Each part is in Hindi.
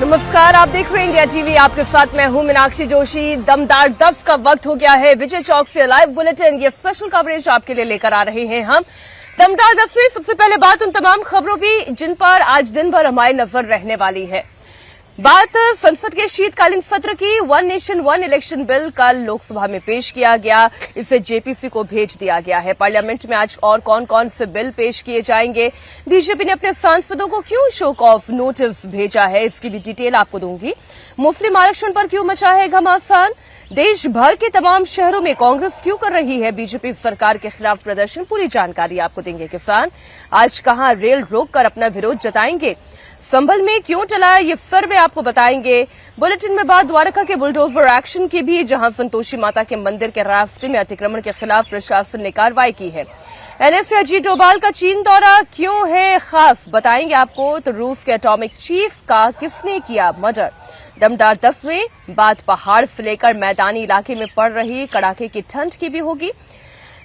नमस्कार, आप देख रहे हैं इंडिया टीवी। आपके साथ मैं हूं मीनाक्षी जोशी। दमदार 10 का वक्त हो गया है। विजय चौक से लाइव बुलेटिन, ये स्पेशल कवरेज आपके लिए लेकर आ रहे हैं हम। दमदार 10 में सबसे पहले बात उन तमाम खबरों की जिन पर आज दिन भर हमारी नजर रहने वाली है। बात संसद के शीतकालीन सत्र की। One nation one election bill कल लोकसभा में पेश किया गया, इसे जेपीसी को भेज दिया गया है। पार्लियामेंट में आज और कौन कौन से बिल पेश किए जाएंगे, बीजेपी ने अपने सांसदों को क्यों शोक ऑफ नोटिस भेजा है, इसकी भी डिटेल आपको दूंगी। मुस्लिम आरक्षण पर क्यों मचा है घमासान, देश भर के तमाम शहरों में कांग्रेस क्यों कर रही है बीजेपी सरकार के खिलाफ प्रदर्शन, पूरी जानकारी आपको देंगे। किसान आज कहां रेल रोककर अपना विरोध जताएंगे, संभल में क्यों चला ये सर्वे आपको बताएंगे। बुलेटिन में बात द्वारका के बुलडोजर एक्शन की भी, जहां संतोषी माता के मंदिर के रास्ते में अतिक्रमण के खिलाफ प्रशासन ने कार्रवाई की है। एनएसए अजीत डोभाल का चीन दौरा क्यों है खास, बताएंगे आपको। तो रूस के एटॉमिक चीफ का किसने किया मर्डर। दमदार 10 में बात पहाड़ से लेकर मैदानी इलाके में पड़ रही कड़ाके की ठंड की भी होगी।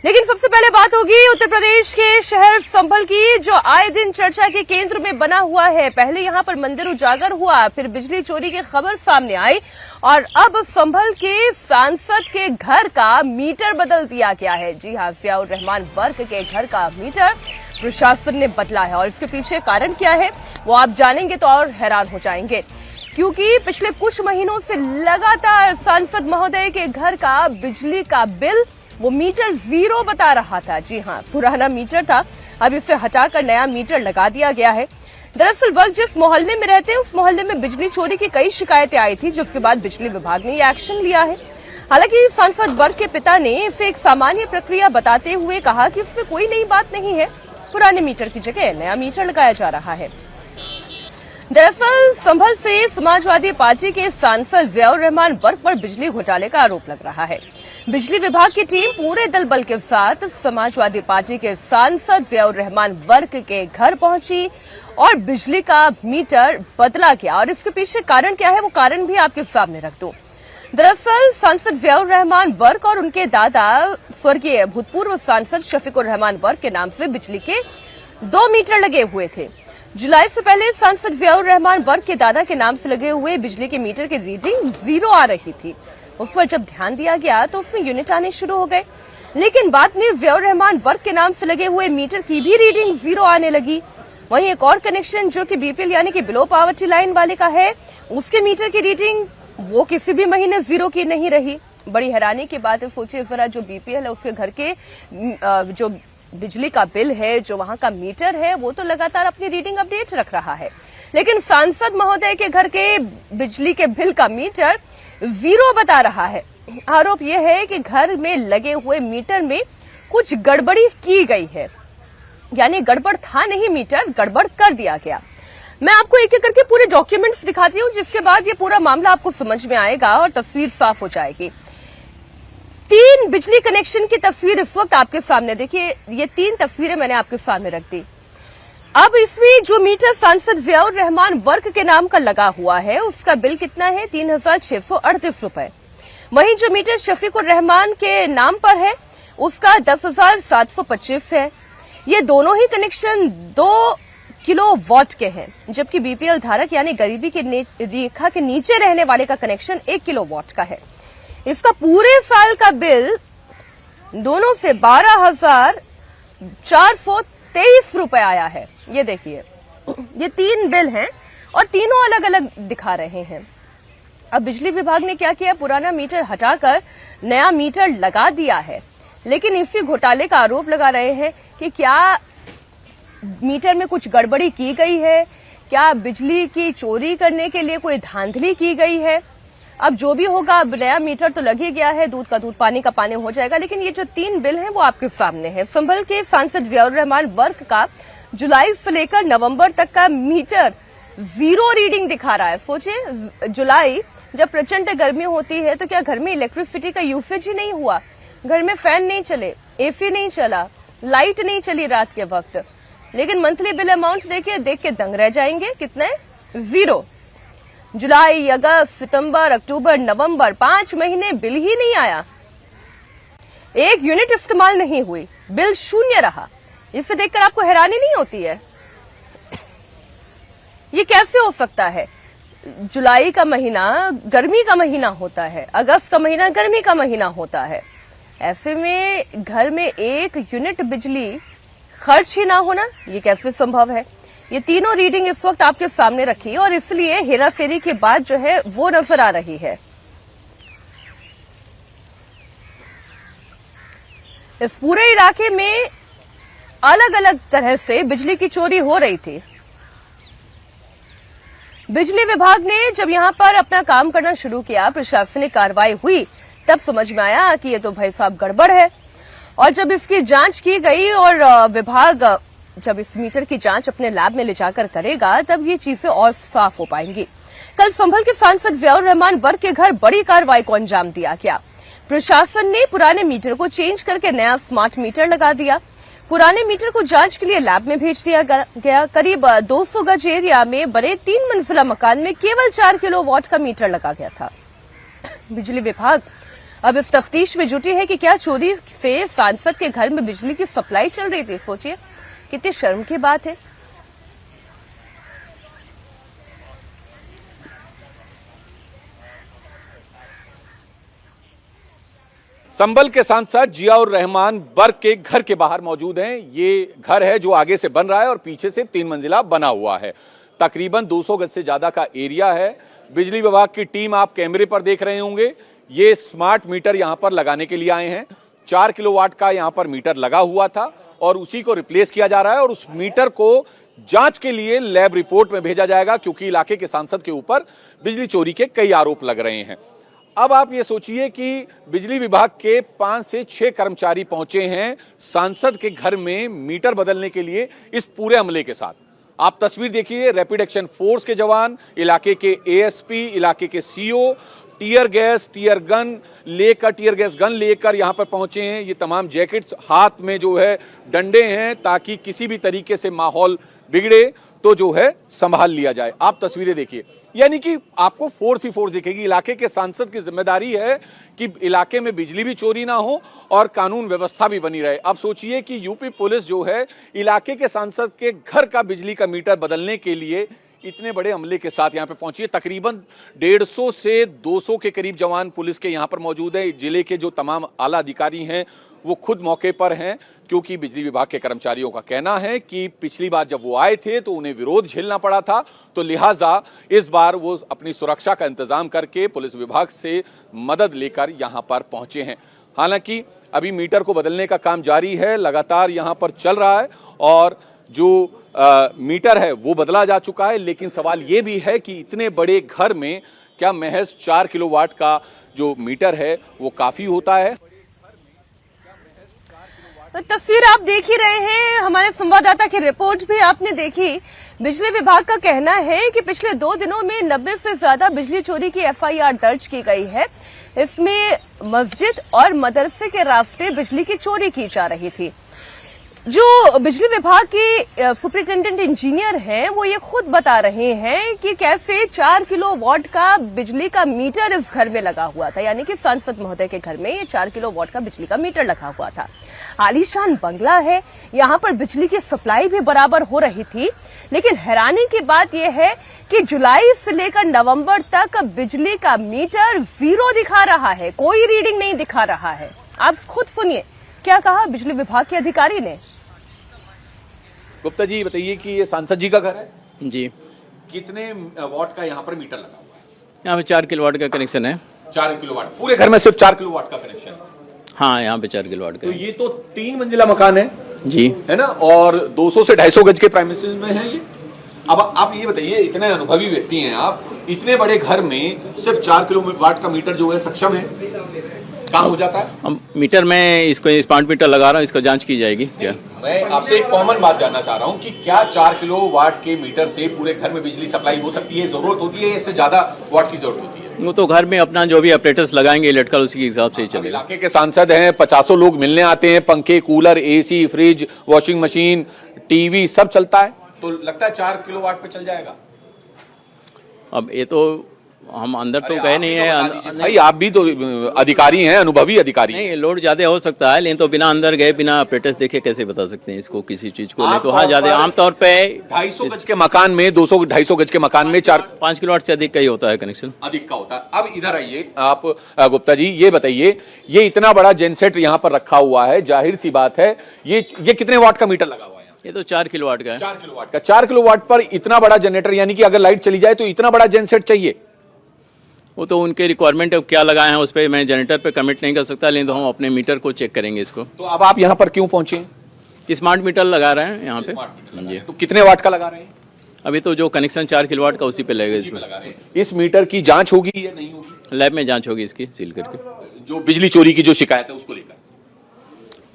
लेकिन सबसे पहले बात होगी उत्तर प्रदेश के शहर संभल की, जो आए दिन चर्चा के केंद्र में बना हुआ है। पहले यहां पर मंदिर उजागर हुआ, फिर बिजली चोरी की खबर सामने आई और अब संभल के सांसद के घर का मीटर बदल दिया गया है। जी हां, जियाउर रहमान वर्क के घर का मीटर प्रशासन ने बदला है और इसके पीछे कारण क्या है वो आप जानेंगे तो और हैरान हो जाएंगे, क्योंकि पिछले कुछ महीनों से लगातार सांसद महोदय के घर का बिजली का बिल वो मीटर जीरो बता रहा था। जी हां, पुराना मीटर था, अब इसे हटाकर नया मीटर लगा दिया गया है। दरअसल वर्ग जिस मोहल्ले में रहते हैं उस मोहल्ले में बिजली चोरी की कई शिकायतें आई थी, जिसके बाद बिजली विभाग ने ये एक्शन लिया है। हालांकि सांसद वर्ग के पिता ने इसे एक सामान्य प्रक्रिया बताते हुए कहा कि इसमें कोई नई बात नहीं है, पुराने मीटर की जगह नया मीटर लगाया जा रहा है। दरअसल संभल से समाजवादी पार्टी के सांसद जियाउर रहमान वर्क पर बिजली घोटाले का आरोप लग रहा है। बिजली विभाग की टीम पूरे दल बल के साथ समाजवादी पार्टी के सांसद जियाउर रहमान वर्क के घर पहुंची और बिजली का मीटर बदला गया। और इसके पीछे कारण क्या है वो कारण भी आपके सामने रख दूं। दरअसल सांसद जियाउर रहमान वर्क और उनके दादा स्वर्गीय भूतपूर्व सांसद शफीकुर रहमान वर्क के नाम से बिजली के 2 मीटर लगे हुए थे। जुलाई से पहले सांसद जियाउर रहमान वर्क के दादा के नाम से लगे हुए बिजली के मीटर की रीडिंग जीरो आ रही थी। उस पर जब ध्यान दिया गया तो उसमें यूनिट आने शुरू हो गए, लेकिन बाद में जियाउर रहमान वर्क के नाम से लगे हुए मीटर की भी रीडिंग जीरो आने लगी। वहीं एक और कनेक्शन जो कि बीपीएल यानी कि बिलो पावर्टी लाइन वाले का है, उसके मीटर की रीडिंग वो किसी भी महीने जीरो की नहीं रही। बड़ी हैरानी की बात है, सोचिए जरा, जो बीपीएल है उसके घर के जो बिजली का बिल है, जो वहां का मीटर है, वो तो लगातार अपनी रीडिंग अपडेट रख रहा है, लेकिन सांसद महोदय के घर के बिजली के बिल का मीटर जीरो बता रहा है। आरोप यह है कि घर में लगे हुए मीटर में कुछ गड़बड़ी की गई है, यानी गड़बड़ था नहीं, मीटर गड़बड़ कर दिया गया। मैं आपको एक एक करके पूरे डॉक्यूमेंट्स दिखाती हूं, जिसके बाद ये पूरा मामला आपको समझ में आएगा और तस्वीर साफ हो जाएगी। 3 बिजली कनेक्शन की तस्वीर इस वक्त आपके सामने, देखिए ये 3 तस्वीरें मैंने आपके सामने रख दी। अब इसमें जो मीटर सांसद जियाउर रहमान वर्क के नाम का लगा हुआ है उसका बिल कितना है, 3638 रुपए। वहीं जो मीटर शफीकुर रहमान के नाम पर है उसका 10,725 है। ये दोनों ही कनेक्शन 2 किलोवाट के हैं, जबकि बीपीएल धारक यानी गरीबी की रेखा के नीचे रहने वाले का कनेक्शन 1 किलोवाट का है। इसका पूरे साल का बिल दोनों से 12,423 रुपए आया है। ये देखिए, ये 3 बिल हैं और तीनों अलग अलग दिखा रहे हैं। अब बिजली विभाग ने क्या किया, पुराना मीटर हटाकर नया मीटर लगा दिया है, लेकिन इसी घोटाले का आरोप लगा रहे हैं कि क्या मीटर में कुछ गड़बड़ी की गई है, क्या बिजली की चोरी करने के लिए कोई धांधली की गई है। अब जो भी होगा, अब नया मीटर तो लग ही गया है, दूध का दूध पानी का पानी हो जाएगा। लेकिन ये जो 3 बिल हैं वो आपके सामने है। संभल के सांसद जियाउर रहमान वर्क का जुलाई से लेकर नवंबर तक का मीटर जीरो रीडिंग दिखा रहा है। सोचिए, जुलाई जब प्रचंड गर्मी होती है तो क्या घर में इलेक्ट्रिसिटी का यूसेज ही नहीं हुआ, घर में फैन नहीं चले, एसी नहीं चला, लाइट नहीं चली रात के वक्त, लेकिन मंथली बिल अमाउंट देखिए, देख के दंग रह जाएंगे, कितने, जीरो। जुलाई, अगस्त, सितंबर, अक्टूबर, नवंबर, 5 महीने बिल ही नहीं आया, 1 यूनिट इस्तेमाल नहीं हुई, बिल शून्य रहा। इसे देखकर आपको हैरानी नहीं होती है? ये कैसे हो सकता है? जुलाई का महीना गर्मी का महीना होता है, अगस्त का महीना गर्मी का महीना होता है। ऐसे में घर में 1 यूनिट बिजली खर्च ही ना होना, ये कैसे संभव है? ये तीनों रीडिंग इस वक्त आपके सामने रखी है और इसलिए हेराफेरी के बाद जो है वो नजर आ रही है। इस पूरे इलाके में अलग अलग तरह से बिजली की चोरी हो रही थी। बिजली विभाग ने जब यहां पर अपना काम करना शुरू किया, प्रशासनिक कार्रवाई हुई, तब समझ में आया कि ये तो भाई साहब गड़बड़ है। और जब इसकी जांच की गई और विभाग जब इस मीटर की जांच अपने लैब में ले जाकर करेगा, तब ये चीजें और साफ हो पाएंगी। कल संभल के सांसद जियाउर रहमान वर्ग के घर बड़ी कार्रवाई को अंजाम दिया गया। प्रशासन ने पुराने मीटर को चेंज करके नया स्मार्ट मीटर लगा दिया। पुराने मीटर को जांच के लिए लैब में भेज दिया गया। करीब 200 गज एरिया में बने 3 मंजिला मकान में केवल 4 किलोवाट का मीटर लगा गया था। बिजली विभाग अब इस तफ्तीश में जुटी है कि क्या चोरी से सांसद के घर में बिजली की सप्लाई चल रही थी। सोचिए कितनी शर्म की बात है। संभल के सांसद जियाउर रहमान बर्ग के घर के बाहर मौजूद हैं। ये घर है जो आगे से बन रहा है और पीछे से 3 मंजिला बना हुआ है। तकरीबन 200 गज से ज्यादा का एरिया है। बिजली विभाग की टीम आप कैमरे पर देख रहे होंगे, ये स्मार्ट मीटर यहां पर लगाने के लिए आए हैं। 4 किलोवाट का यहां पर मीटर लगा हुआ था और उसी को रिप्लेस किया जा रहा है और उस मीटर को जांच के लिए लैब रिपोर्ट में भेजा जाएगा, क्योंकि इलाके के सांसद के ऊपर बिजली चोरी के कई आरोप लग रहे हैं। अब आप ये सोचिए कि बिजली विभाग के 5 से 6 कर्मचारी पहुंचे हैं सांसद के घर में मीटर बदलने के लिए इस पूरे अमले के साथ। आप तस्वीर देखिए, रैपिड एक्शन फोर्स के जवान, इलाके के एएसपी, इलाके के सीओ, टीयर गैस गन लेकर यहां पर पहुंचे हैं। ये तमाम जैकेट्स, हाथ में जो है डंडे हैं, ताकि किसी भी तरीके से माहौल बिगड़े तो जो है संभाल लिया जाए। आप तस्वीरें देखिए, यानी कि आपको फोर्स ही फोर्स दिखेगी। इलाके के सांसद की जिम्मेदारी है कि इलाके में बिजली भी चोरी ना हो और कानून व्यवस्था भी बनी रहे। अब सोचिए कि यूपी पुलिस जो है इलाके के सांसद के घर का बिजली का मीटर बदलने के लिए इतने बड़े अमले के साथ यहां पे पहुंची है। तकरीबन 150 से 200 के करीब जवान पुलिस के यहां पर मौजूद है। जिले के जो तमाम आला अधिकारी हैं वो खुद मौके पर हैं, क्योंकि बिजली विभाग के कर्मचारियों का कहना है कि पिछली बार जब वो आए थे तो उन्हें विरोध झेलना पड़ा था, तो लिहाजा इस बार वो अपनी सुरक्षा का इंतजाम करके पुलिस विभाग से मदद लेकर यहां पर पहुंचे हैं। हालांकि अभी मीटर को बदलने का काम जारी है, लगातार यहां पर चल रहा है और जो मीटर है वो बदला जा चुका है। लेकिन सवाल ये भी है कि इतने बड़े घर में क्या महज 4 किलोवाट का जो मीटर है वो काफी होता है? तो तस्वीर आप देख ही रहे हैं, हमारे संवाददाता की रिपोर्ट भी आपने देखी। बिजली विभाग का कहना है कि पिछले 2 दिनों में 90 से ज्यादा बिजली चोरी की एफआईआर दर्ज की गई है। इसमें मस्जिद और मदरसे के रास्ते बिजली की चोरी की जा रही थी। जो बिजली विभाग के सुपरिटेंडेंट इंजीनियर हैं वो ये खुद बता रहे हैं कि कैसे 4 किलोवाट का बिजली का मीटर इस घर में लगा हुआ था, यानी कि सांसद महोदय के घर में ये 4 किलोवाट का बिजली का मीटर लगा हुआ था। आलीशान बंगला है, यहाँ पर बिजली की सप्लाई भी बराबर हो रही थी। लेकिन हैरानी की बात यह है कि जुलाई से लेकर नवंबर तक बिजली का मीटर 0 दिखा रहा है, कोई रीडिंग नहीं दिखा रहा है। आप खुद सुनिए क्या कहा बिजली विभाग के अधिकारी ने। गुप्ता जी बताइए कि ये सांसद जी का घर है जी। कितने वाट का यहाँ पर मीटर लगा हुआ है? यहाँ पे 4 किलोवाट का कनेक्शन है। 4 किलोवाट, पूरे घर में सिर्फ 4 किलोवाट का कनेक्शन है? हाँ, यहाँ पे 4 किलोवाट का। तो ये तो 3 मंजिला मकान है जी, है ना, और 200 से 250 गज के प्राइमिसेस में है ये। अब आप ये बताइए, इतने अनुभवी व्यक्ति हैं आप, इतने बड़े घर में सिर्फ 4 किलोवाट का मीटर जो है सक्षम है, काम हो जाता है? अब मीटर में इसको स्मार्ट मीटर लगा रहा हूँ, इसको जांच की जाएगी क्या? मैं आपसे एक कॉमन बात जानना चाह रहा हूँ कि क्या 4 किलोवाट के मीटर से पूरे घर में बिजली सप्लाई हो सकती है? जरूरत होती है, इससे ज्यादा वाट की जरूरत होती है? वो तो घर में अपना जो भी ऑपरेटर्स लगाएंगे इलेक्ट्रिकल, उसी के हिसाब से ही चलेगा। इलाके के सांसद हैं, 50 लोग मिलने आते हैं, पंखे, cooler, AC, fridge, washing machine, TV सब चलता है, तो लगता है 4 किलोवाट पे चल जाएगा? अब ये तो हम अंदर तो गए नहीं है। भाई आप भी तो अधिकारी हैं, अनुभवी अधिकारी हैं। नहीं, लोड ज्यादा हो सकता है, लेकिन तो बिना अंदर गए बिना ऑपरेटर्स देखे कैसे बता सकते हैं इसको किसी चीज को। नहीं तो हाँ, ज्यादा आमतौर पे 250 गज के मकान में 200-250 गज के मकान में 5 किलोवाट से अधिक का ही होता है कनेक्शन, अधिक का होता है। अब इधर आइए आप गुप्ता जी, ये बताइए, ये इतना बड़ा जेनसेट यहाँ पर रखा हुआ है, जाहिर सी बात है ये कितने वाट का मीटर लगा हुआ है? ये तो 4 किलोवाट का है। 4 किलोवाट का। 4 किलोवाट पर इतना बड़ा जनरेटर, यानी कि अगर लाइट चली जाए तो इतना बड़ा जेनसेट चाहिए? वो तो उनके रिक्वायरमेंट क्या लगाए हैं उस पर मैं जनरेटर पे कमिट नहीं कर सकता, लेकिन तो हम अपने मीटर को चेक करेंगे इसको। तो अब आप यहाँ पर क्यों पहुंचे? स्मार्ट मीटर लगा रहे हैं यहाँ पे जी। तो कितने वाट का लगा रहे हैं? अभी तो जो कनेक्शन 4 किलोवाट का उसी पे लगेगा इसमें। इस मीटर की जांच होगी या नहीं होगी? लैब में जांच होगी इसकी सील करके। जो बिजली चोरी की जो शिकायत है उसको लेकर?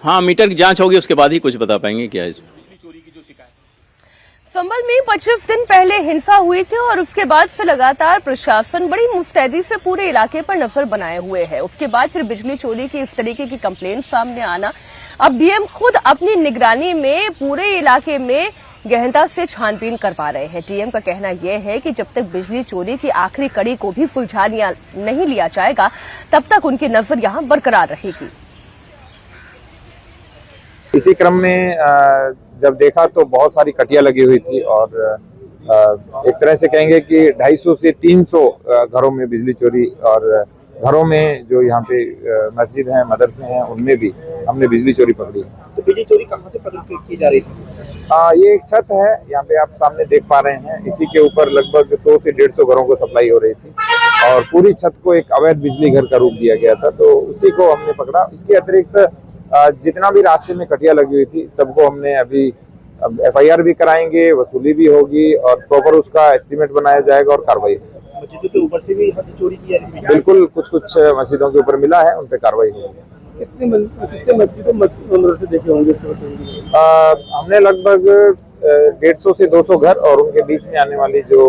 हाँ, मीटर की जांच होगी, उसके बाद ही कुछ बता पाएंगे क्या है इसमें। संभल में 25 दिन पहले हिंसा हुई थी और उसके बाद से लगातार प्रशासन बड़ी मुस्तैदी से पूरे इलाके पर नजर बनाए हुए है। उसके बाद फिर बिजली चोरी की इस तरीके की कंप्लेन सामने आना, अब डीएम खुद अपनी निगरानी में पूरे इलाके में गहनता से छानबीन करवा रहे हैं। डीएम का कहना यह है कि जब तक बिजली चोरी की आखिरी कड़ी को भी सुलझा नहीं लिया जाएगा, तब तक उनकी नजर यहां बरकरार रहेगी। इसी क्रम में जब देखा तो बहुत सारी कटिया लगी हुई थी और एक तरह से कहेंगे कि 250 से 300 घरों में बिजली चोरी, और घरों में जो यहाँ पे मस्जिद हैं, मदरसे हैं, उनमें भी हमने बिजली चोरी पकड़ी। तो बिजली चोरी कहाँ से की जा रही थी? ये एक छत है, यहाँ पे आप सामने देख पा रहे हैं, इसी के ऊपर लगभग 100 से 150 घरों को सप्लाई हो रही थी और पूरी छत को एक अवैध बिजली घर का रूप दिया गया था, तो उसी को हमने पकड़ा। इसके अतिरिक्त जितना भी रास्ते में कटिया लगी हुई थी सबको हमने अभी FIR भी कराएंगे, वसूली भी होगी और प्रॉपर उसका एस्टीमेट बनाया जाएगा और कार्रवाई होगी। मस्जिदों के ऊपर से भी चोरी की जा रही है? बिल्कुल, कुछ मस्जिदों के ऊपर मिला है, उन पे कार्रवाई होगी। कितने मस्जिदों से देखे होंगे? हमने लगभग 150 से 200 घर और उनके बीच में आने वाली जो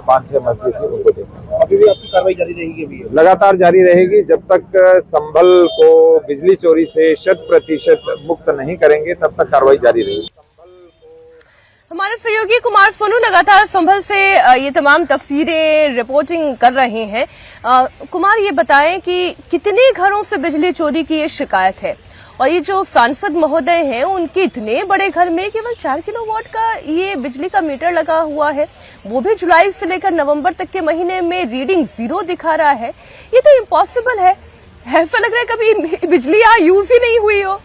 5-6 मस्जिद थी उनको देखा। अभी भी आपकी कार्रवाई जारी रहेगी? अभी लगातार जारी रहेगी जब तक संभल को बिजली चोरी से 100% मुक्त नहीं करेंगे, तब तक कार्रवाई जारी रहेगी। हमारे सहयोगी कुमार सोनू लगातार संभल से ये तमाम तस्वीरें रिपोर्टिंग कर रहे हैं। कुमार, ये बताएं कि कितने घरों से बिजली चोरी की ये शिकायत है और ये जो सांसद महोदय हैं उनके इतने बड़े घर में केवल 4 किलोवाट का ये बिजली का मीटर लगा हुआ है, वो भी जुलाई से लेकर नवंबर तक के महीने में रीडिंग 0 दिखा रहा है। ये तो इम्पॉसिबल है। ऐसा लग रहा है कभी बिजली यहाँ यूज ही नहीं हुई हो।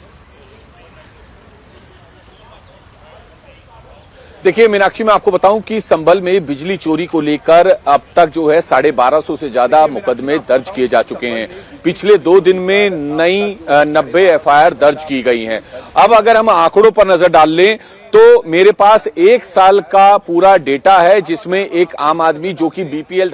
देखिए मीनाक्षी, मैं आपको बताऊं कि संभल में बिजली चोरी को लेकर अब तक जो है 1250 से ज्यादा मुकदमे दर्ज किए जा चुके हैं। पिछले 2 दिन में नई 90 FIR दर्ज की गई हैं। अब अगर हम आंकड़ों पर नजर डाल लें तो मेरे पास 1 साल का पूरा डेटा है, जिसमें एक आम आदमी जो कि बीपीएल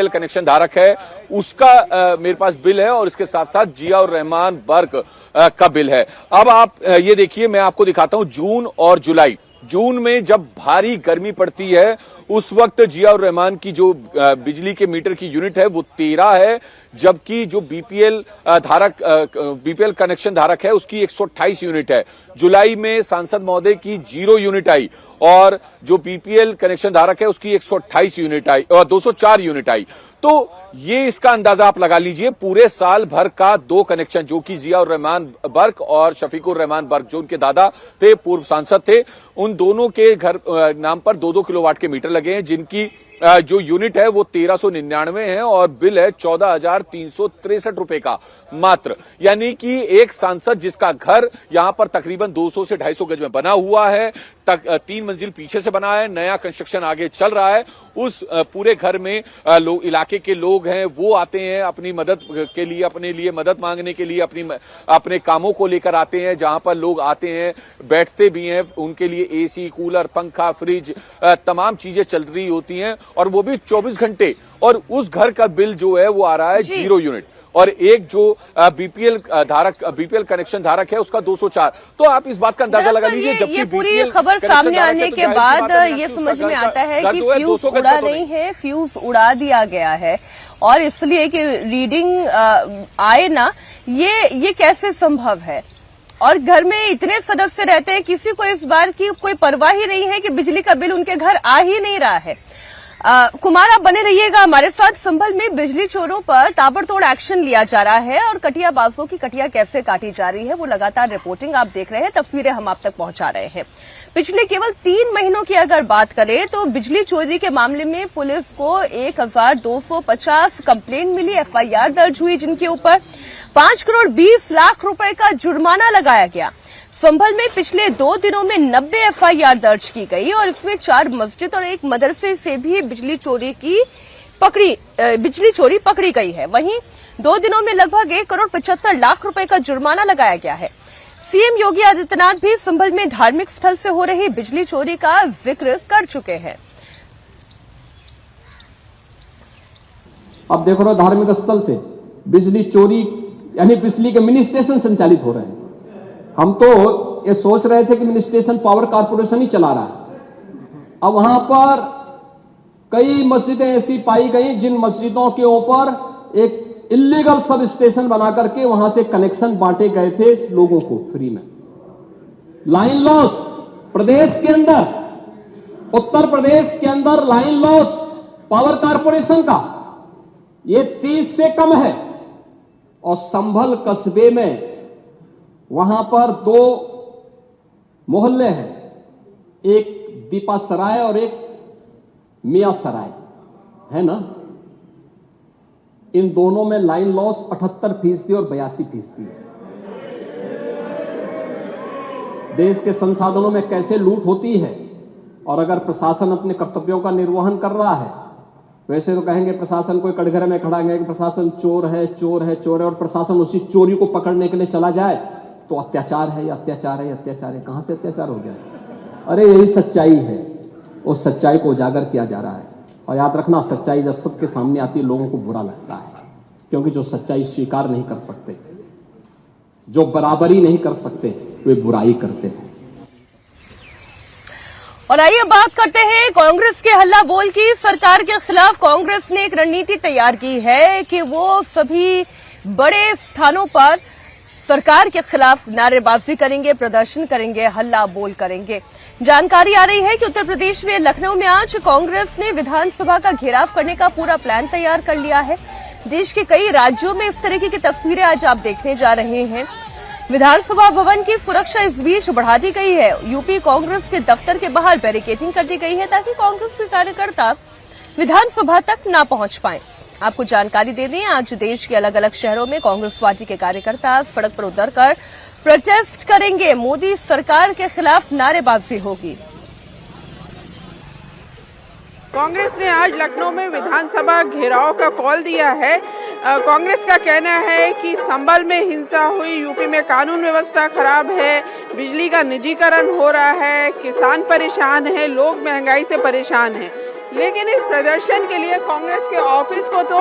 कनेक्शन धारक है, उसका मेरे पास बिल है और इसके साथ साथ जिया रहमान बर्क का बिल है। अब आप ये देखिए, मैं आपको दिखाता हूं जून और जुलाई। जून में जब भारी गर्मी पड़ती है उस वक्त जिया रहमान की जो बिजली के मीटर की यूनिट है वो 13 है, जबकि जो बीपीएल कनेक्शन धारक है उसकी 128 यूनिट है। जुलाई में सांसद महोदय की 0 यूनिट आई और जो बीपीएल कनेक्शन धारक है उसकी 128 यूनिट आई और 204 यूनिट आई। तो ये इसका अंदाजा आप लगा लीजिए, पूरे साल भर का 2 कनेक्शन जो कि जिया रहमान बर्क और शफीकुर रहमान बर्क जो उनके दादा थे, पूर्व सांसद थे, उन दोनों के घर नाम पर 2-2 किलोवाट के मीटर लगे हैं, जिनकी जो यूनिट है वो 1399 है और बिल है 14,363 रुपए का मात्र। यानी कि एक सांसद जिसका घर यहां पर तकरीबन 200 से 250 गज में बना हुआ है, 3 मंजिल पीछे से बना है, नया कंस्ट्रक्शन आगे चल रहा है, उस पूरे घर में लोग, इलाके के लोग हैं, वो आते हैं अपनी मदद के लिए, अपने लिए मदद मांगने के लिए, अपने कामों को लेकर आते हैं। जहां पर लोग आते हैं, बैठते भी हैं, उनके लिए AC, कूलर, पंखा, फ्रिज, तमाम चीजें चल रही होती हैं और वो भी 24 घंटे। और उस घर का बिल जो है वो आ रहा है 0 यूनिट और एक जो बीपीएल कनेक्शन धारक है उसका 204। तो आप इस बात का अंदाजा लगा लीजिए। जबकि ये पूरी खबर सामने आने के बाद ये समझ में आता है कि फ्यूज उड़ा नहीं है, फ्यूज उड़ा दिया गया है और इसलिए कि रीडिंग आए ना, ये कैसे संभव है? और घर में इतने सदस्य रहते हैं, किसी को इस बात की कोई परवाह ही नहीं है कि बिजली का बिल उनके घर आ ही नहीं रहा है। कुमार, आप बने रहिएगा हमारे साथ। संभल में बिजली चोरों पर ताबड़तोड़ एक्शन लिया जा रहा है और कटियाबाजों की कटिया कैसे काटी जा रही है वो लगातार रिपोर्टिंग आप देख रहे हैं, तस्वीरें हम आप तक पहुंचा रहे हैं। पिछले केवल 3 महीनों की अगर बात करें तो बिजली चोरी के मामले में पुलिस को 1250 कंप्लेंट मिली, एफआईआर दर्ज हुई, जिनके ऊपर 5 करोड़ 20 लाख रुपए का जुर्माना लगाया गया। संभल में पिछले 2 दिनों में 90 एफआईआर दर्ज की गई और इसमें 4 मस्जिद और 1 मदरसे से भी बिजली चोरी पकड़ी गई है। वहीं 2 दिनों में लगभग 1 करोड़ 75 लाख रुपए का जुर्माना लगाया गया है। सीएम योगी आदित्यनाथ भी संभल में धार्मिक स्थल से हो रही बिजली चोरी का जिक्र कर चुके हैं। अब देखो ना, धार्मिक स्थल से बिजली चोरी यानी बिजली के मिनी स्टेशन संचालित हो रहे हैं। हम तो ये सोच रहे थे कि मिनी स्टेशन पावर कारपोरेशन ही चला रहा है। अब वहां पर कई मस्जिदें ऐसी पाई गई जिन मस्जिदों के ऊपर एक इलीगल सब स्टेशन बना करके वहां से कनेक्शन बांटे गए थे लोगों को फ्री में। लाइन लॉस प्रदेश के अंदर, उत्तर प्रदेश के अंदर लाइन लॉस पावर कारपोरेशन का ये 30 से कम है। और संभल कस्बे में वहां पर 2 मोहल्ले हैं, एक दीपा सराय और एक मियां सराय है ना। इन दोनों में लाइन लॉस 78% और 82% है। देश के संसाधनों में कैसे लूट होती है। और अगर प्रशासन अपने कर्तव्यों का निर्वहन कर रहा है, वैसे तो कहेंगे प्रशासन कोई कटघरे में खड़ा है कि प्रशासन चोर है, चोर है, चोर है, और प्रशासन उसी चोरी को पकड़ने के लिए चला जाए तो अत्याचार है, या अत्याचार है, अत्याचार है। कहां से अत्याचार हो गया? अरे यही सच्चाई है। उस सच्चाई को उजागर किया जा रहा है। और याद रखना, सच्चाई जब सबके सामने आती है लोगों को बुरा लगता है, क्योंकि जो सच्चाई स्वीकार नहीं कर सकते, जो बराबरी नहीं कर सकते, वे बुराई करते हैं। और आइए बात करते हैं कांग्रेस के हल्ला बोल की। सरकार के खिलाफ कांग्रेस ने एक रणनीति तैयार की है कि वो सभी बड़े स्थानों पर सरकार के खिलाफ नारेबाजी करेंगे, प्रदर्शन करेंगे, हल्ला बोल करेंगे। जानकारी आ रही है कि उत्तर प्रदेश में लखनऊ में आज कांग्रेस ने विधानसभा का घेराव करने का पूरा प्लान तैयार कर लिया है। देश के कई राज्यों में इस तरीके की तस्वीरें आज आप देखने जा रहे हैं। विधानसभा भवन की सुरक्षा इस बीच बढ़ा दी गई है। यूपी कांग्रेस के दफ्तर के बाहर बैरिकेडिंग कर दी गई है ताकि कांग्रेस के कार्यकर्ता विधानसभा तक न पहुंच पाएं। आपको जानकारी दे दें, आज देश के अलग अलग शहरों में कांग्रेस पार्टी के कार्यकर्ता सड़क पर उतरकर प्रोटेस्ट करेंगे। मोदी सरकार के खिलाफ नारेबाजी होगी। कांग्रेस ने आज लखनऊ में विधानसभा घेराव का कॉल दिया है। कांग्रेस का कहना है कि संभल में हिंसा हुई, यूपी में कानून व्यवस्था खराब है, बिजली का निजीकरण हो रहा है, किसान परेशान है, लोग महंगाई से परेशान हैं। लेकिन इस प्रदर्शन के लिए कांग्रेस के ऑफिस को तो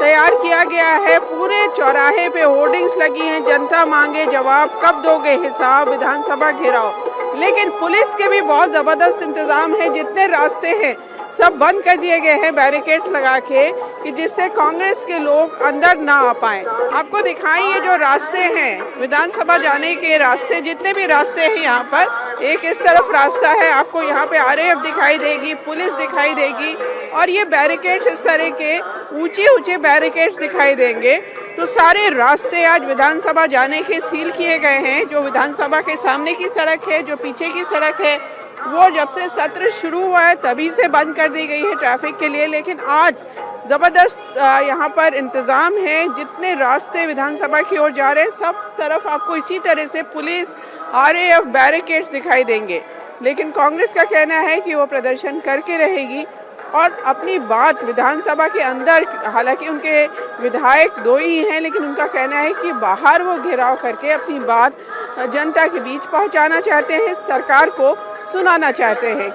तैयार किया गया है। पूरे चौराहे पे होर्डिंग्स लगी हैं, जनता मांगे जवाब, कब दोगे हिसाब, विधानसभा घेराव। लेकिन पुलिस के भी बहुत जबरदस्त इंतजाम है। जितने रास्ते हैं सब बंद कर दिए गए हैं बैरिकेड्स लगा के, कि जिससे कांग्रेस के लोग अंदर ना आ पाए। आपको दिखाएं ये जो रास्ते हैं विधानसभा जाने के रास्ते, जितने भी रास्ते हैं यहाँ पर, एक इस तरफ रास्ता है, आपको यहाँ पे आरएएफ दिखाई देगी, पुलिस दिखाई देगी, और ये बैरिकेड्स इस तरह के ऊंचे ऊंचे बैरिकेड्स दिखाई देंगे। तो सारे रास्ते आज विधानसभा जाने के सील किए गए हैं। जो विधानसभा के सामने की सड़क है, जो पीछे की सड़क है, वो जब से सत्र शुरू हुआ है तभी से बंद कर दी गई है ट्रैफिक के लिए। लेकिन आज जबरदस्त यहाँ पर इंतजाम है। जितने रास्ते विधानसभा की ओर जा रहे हैं सब तरफ आपको इसी तरह से पुलिस, आरएएफ, बैरिकेड्स दिखाई देंगे। लेकिन कांग्रेस का कहना है कि वो प्रदर्शन करके रहेगी और अपनी बात विधानसभा के अंदर, हालांकि उनके विधायक 2 ही हैं, लेकिन उनका कहना है कि बाहर वो घेराव करके अपनी बात जनता के बीच पहुंचाना चाहते हैं, सरकार को सुनाना चाहते हैं।